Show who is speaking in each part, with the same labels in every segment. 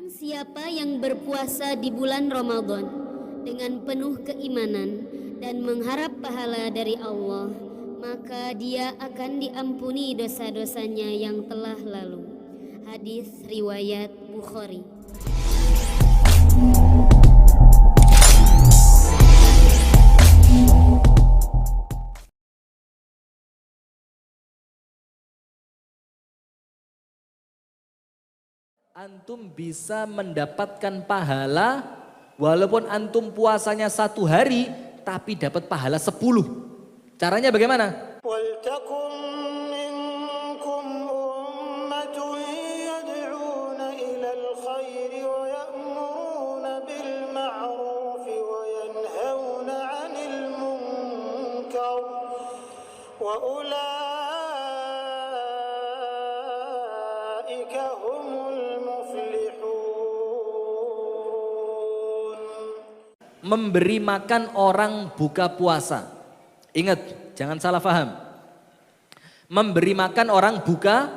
Speaker 1: Barang siapa yang berpuasa di bulan Ramadan dengan penuh keimanan dan mengharap pahala dari Allah, maka dia akan diampuni dosa-dosanya yang telah lalu. Hadis riwayat Bukhari.
Speaker 2: Antum bisa mendapatkan pahala walaupun antum puasanya 1 hari tapi dapat pahala 10. Caranya bagaimana? Memberi makan orang buka puasa. Ingat, jangan salah paham. Memberi makan orang buka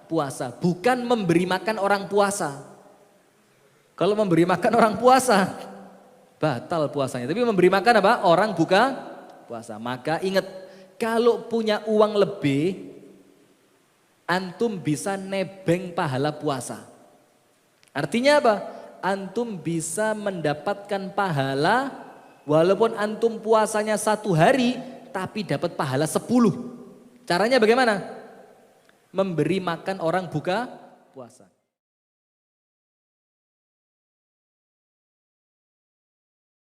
Speaker 2: puasa, bukan memberi makan orang puasa. Kalau memberi makan orang puasa, batal puasanya. Tapi memberi makan apa? Orang buka puasa. Maka ingat, kalau punya uang lebih, antum bisa nebeng pahala puasa. Artinya apa? Antum bisa mendapatkan pahala walaupun antum puasanya 1 hari tapi dapat pahala 10. Caranya bagaimana? Memberi makan orang buka puasa.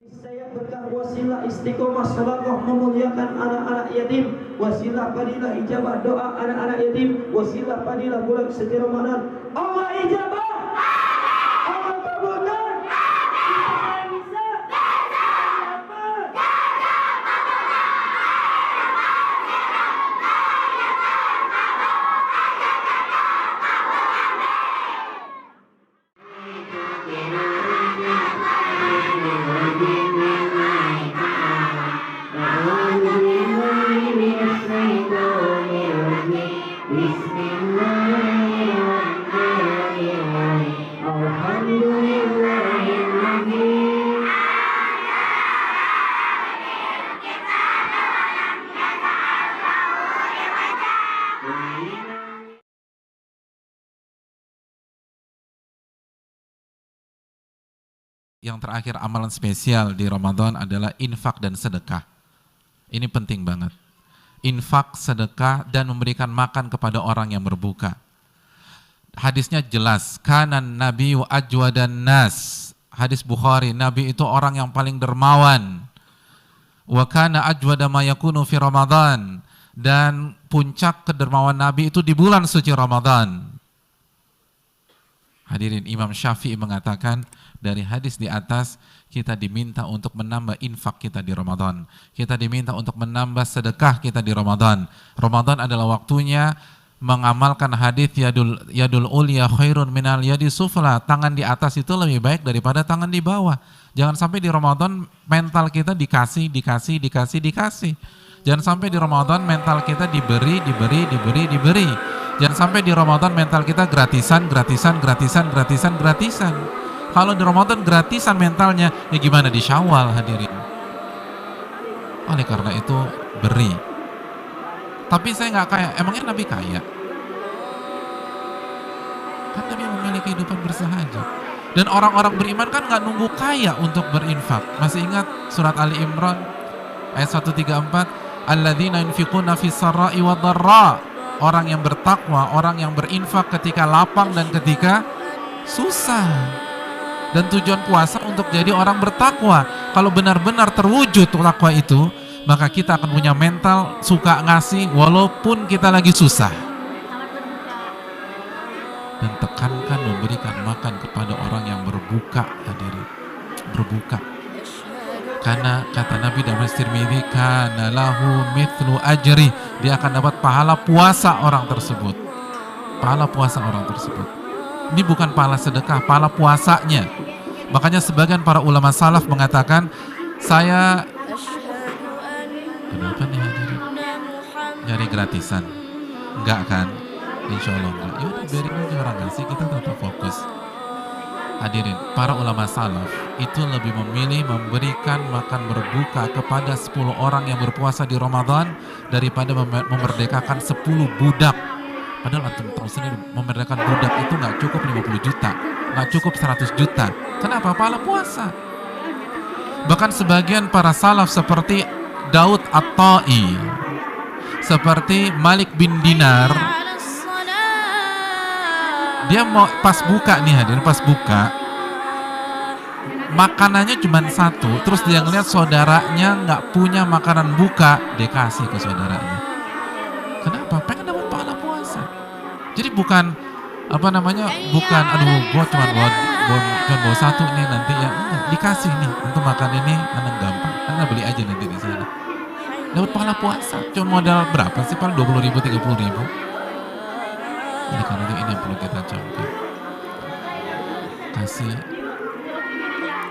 Speaker 3: Saya berkah wasilah istiqomah sedekah memuliakan anak-anak yatim, wasilah fadilah ijabah doa anak-anak yatim, wasilah fadilah bulan suci Ramadan. Allah ijabah. Allah kabulkan.
Speaker 4: Yang terakhir, amalan spesial di Ramadan adalah infak dan sedekah. Ini penting banget. Infak, sedekah, dan memberikan makan kepada orang yang berbuka. Hadisnya jelas, kanan nabiyyu ajwadan nas. Hadis Bukhari, Nabi itu orang yang paling dermawan. Wa kana ajwada ma yakunu fi Ramadan. Dan puncak kedermawan Nabi itu di bulan suci Ramadan. Hadirin, Imam Syafi'i mengatakan, dari hadis di atas kita diminta untuk menambah infak kita di Ramadan. Kita diminta untuk menambah sedekah kita di Ramadan. Ramadan adalah waktunya mengamalkan hadis yadul ulya khairun minal yadi sufla. Tangan di atas itu lebih baik daripada tangan di bawah. Jangan sampai di Ramadan mental kita dikasih. Jangan sampai di Ramadan mental kita diberi. Jangan sampai di Ramadan mental kita gratisan. Kalau di Ramadan gratisan mentalnya, ya gimana di Syawal, hadirin? Oleh karena itu beri. Tapi saya nggak kaya. Emangnya Nabi kaya? Kan Nabi memiliki kehidupan bersahaja. Dan orang-orang beriman kan nggak nunggu kaya untuk berinfak. Masih ingat surat Ali Imran ayat 134? Alladzina yunfiquna fis sarra'i wad dharra. Orang yang bertakwa, orang yang berinfak ketika lapang dan ketika susah. Dan tujuan puasa untuk jadi orang bertakwa. Kalau benar-benar terwujud takwa itu, maka kita akan punya mental suka ngasih walaupun kita lagi susah. Dan tekankan memberikan makan kepada orang yang berbuka, hadirin. Berbuka. Karena kata Nabi dalam hadis Tirmidzi, kana lahu mithlu ajri. Dia akan dapat pahala puasa orang tersebut. Pahala puasa orang tersebut. Ini bukan pahala sedekah, pahala puasanya. Makanya sebagian para ulama salaf mengatakan, saya kenapa nih hadirin? Nyari gratisan? Enggak kan? Insya Allah enggak. Yaudah biarin aja orang ngasih, kita tetap fokus. hadirin, para ulama salaf itu lebih memilih memberikan makan berbuka kepada 10 orang yang berpuasa di Ramadan daripada memerdekakan 10 budak. Padahal antum tahu sendiri, memerdekakan budak itu nggak cukup 50 juta, nggak cukup 100 juta. Kenapa? Pahala puasa. Bahkan sebagian para salaf seperti Daud At-Tai, seperti Malik bin Dinar, dia mau pas buka nih hadirin, pas buka makanannya cuma satu, terus dia ngeliat saudaranya nggak punya makanan buka, dia kasih ke saudaranya. Kenapa? Pengen dapat pahala puasa. Jadi bukan bukan aduh gua cuma bawa satu nih nanti ya, enggak, dikasih nih untuk makan ini, anak gampang, anda beli aja nanti di sana, dapat pahala puasa. Cuma modal berapa sih, paling 20.000 30.000. Ini karena itu ini yang perlu kita camkan, kasih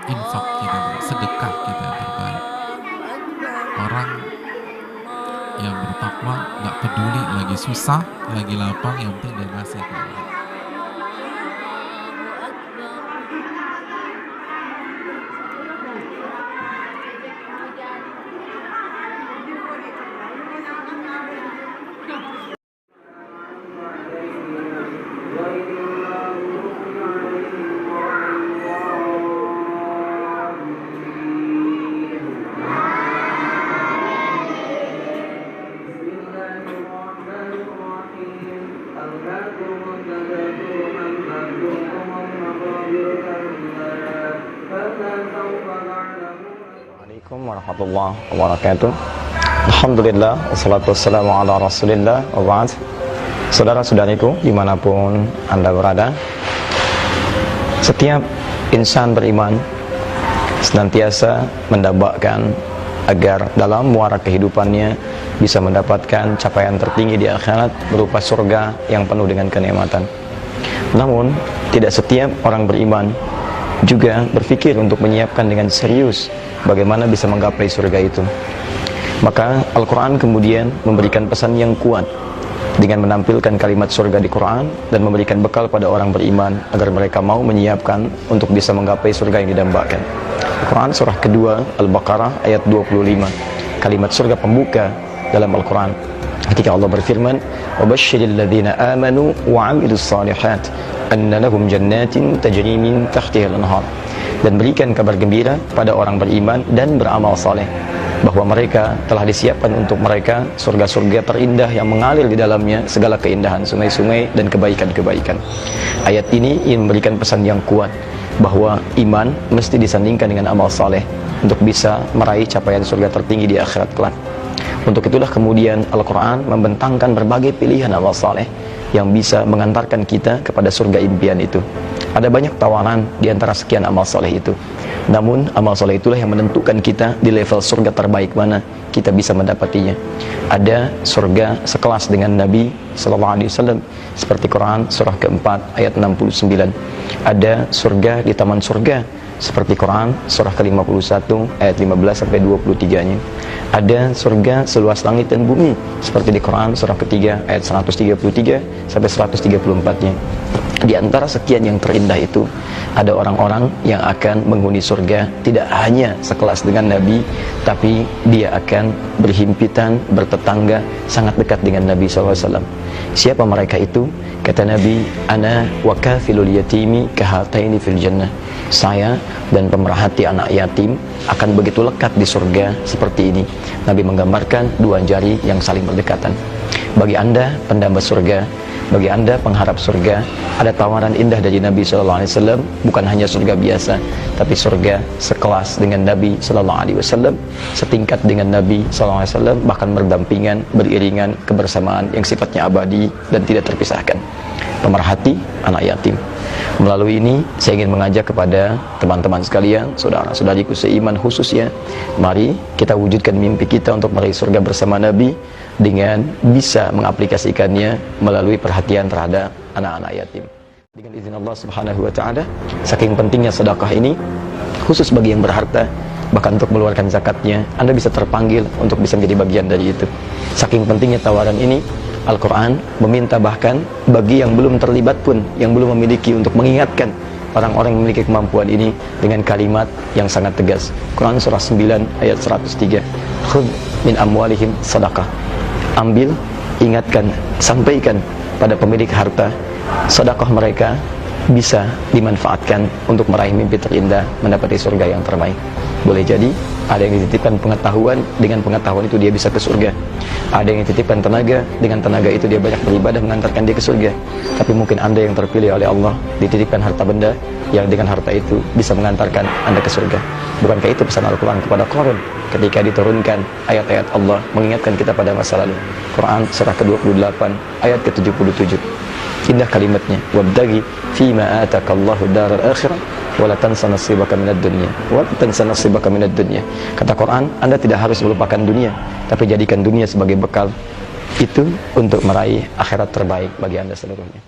Speaker 4: infak kita, sedekah kita yang terbaik. Orang yang bertakwa nggak peduli lagi susah lagi lapang, yang penting dia ngasih ke orang.
Speaker 5: Assalamualaikum warahmatullahi wabarakatuh. Alhamdulillah, wassalatu wassalamu ala rasulillah, wa ba'd. Saudara-saudariku dimanapun anda berada, setiap insan beriman senantiasa mendambakan agar dalam muara kehidupannya bisa mendapatkan capaian tertinggi di akhirat berupa surga yang penuh dengan kenikmatan. Namun tidak setiap orang beriman juga berpikir untuk menyiapkan dengan serius bagaimana bisa menggapai surga itu. Maka Al-Quran kemudian memberikan pesan yang kuat dengan menampilkan kalimat surga di Quran dan memberikan bekal pada orang beriman agar mereka mau menyiapkan untuk bisa menggapai surga yang didambakan. Al-Quran surah kedua Al-Baqarah ayat 25, kalimat surga pembuka dalam Al-Quran ketika Allah berfirman, وَبَشِّرِ الَّذِينَ آمَنُوا وَعَمِلُوا الصَّالِحَاتِ أَنَّ لَهُمْ جَنَّاتٍ تَجْرِي مِنْ تَحْتِهَا الْأَنْهَارُ. Dan berikan kabar gembira pada orang beriman dan beramal saleh bahwa mereka telah disiapkan untuk mereka surga-surga terindah yang mengalir di dalamnya segala keindahan, sungai-sungai dan kebaikan-kebaikan. Ayat ini ingin memberikan pesan yang kuat bahwa iman mesti disandingkan dengan amal saleh untuk bisa meraih capaian surga tertinggi di akhirat kelak. Untuk itulah kemudian Al-Quran membentangkan berbagai pilihan amal saleh yang bisa mengantarkan kita kepada surga impian itu. Ada banyak tawaran di antara sekian amal soleh itu. Namun amal soleh itulah yang menentukan kita di level surga terbaik mana kita bisa mendapatinya. Ada surga sekelas dengan Nabi SAW seperti Quran surah keempat ayat 69. Ada surga di taman surga seperti Quran surah ke-51 ayat 15 sampai 23-nya. Ada surga seluas langit dan bumi seperti di Quran surah ketiga ayat 133 sampai 134-nya. Di antara sekian yang terindah itu ada orang-orang yang akan menghuni surga tidak hanya sekelas dengan Nabi, tapi dia akan berhimpitan, bertetangga, sangat dekat dengan Nabi SAW. Siapa mereka itu? Kata Nabi, ana wa kafilul yatimi kahataini fil jannah. Saya dan pemerhati anak yatim akan begitu lekat di surga seperti ini. Nabi menggambarkan dua jari yang saling berdekatan. Bagi anda pendamba surga, bagi anda pengharap surga, ada tawaran indah dari Nabi SAW. Bukan hanya surga biasa, tapi surga sekelas dengan Nabi SAW, setingkat dengan Nabi SAW, bahkan berdampingan, beriringan, kebersamaan yang sifatnya abadi dan tidak terpisahkan. Pemerhati anak yatim. Melalui ini saya ingin mengajak kepada teman-teman sekalian, saudara-saudariku seiman khususnya, mari kita wujudkan mimpi kita untuk meraih surga bersama Nabi dengan bisa mengaplikasikannya melalui perhatian terhadap anak-anak yatim. Dengan izin Allah Subhanahu wa taala, saking pentingnya sedekah ini khusus bagi yang berharta, bahkan untuk mengeluarkan zakatnya Anda bisa terpanggil untuk bisa menjadi bagian dari itu. Saking pentingnya tawaran ini, Al-Quran meminta bahkan bagi yang belum terlibat pun, yang belum memiliki, untuk mengingatkan orang-orang yang memiliki kemampuan ini dengan kalimat yang sangat tegas. Quran surah 9 ayat 103. Khudh min amwalihim sadaqah. Ambil, ingatkan, sampaikan pada pemilik harta, sedekah mereka bisa dimanfaatkan untuk meraih mimpi terindah, mendapati surga yang terbaik. Boleh jadi ada yang dititipkan pengetahuan, dengan pengetahuan itu dia bisa ke surga. Ada yang dititipkan tenaga, dengan tenaga itu dia banyak beribadah mengantarkan dia ke surga. Tapi mungkin Anda yang terpilih oleh Allah dititipkan harta benda yang dengan harta itu bisa mengantarkan Anda ke surga. Bukankah itu pesan Al-Quran kepada Qarun ketika diturunkan ayat-ayat Allah mengingatkan kita pada masa lalu? Quran surah ke-28 ayat ke-77. Indah kalimatnya, wabtaghi fima atakallahu daral akhirah wala tansa nasibaka minad dunya wala tansa nasibaka minad dunya. Kata Quran, Anda tidak harus melupakan dunia, tapi jadikan dunia sebagai bekal itu untuk meraih akhirat terbaik bagi Anda seluruhnya.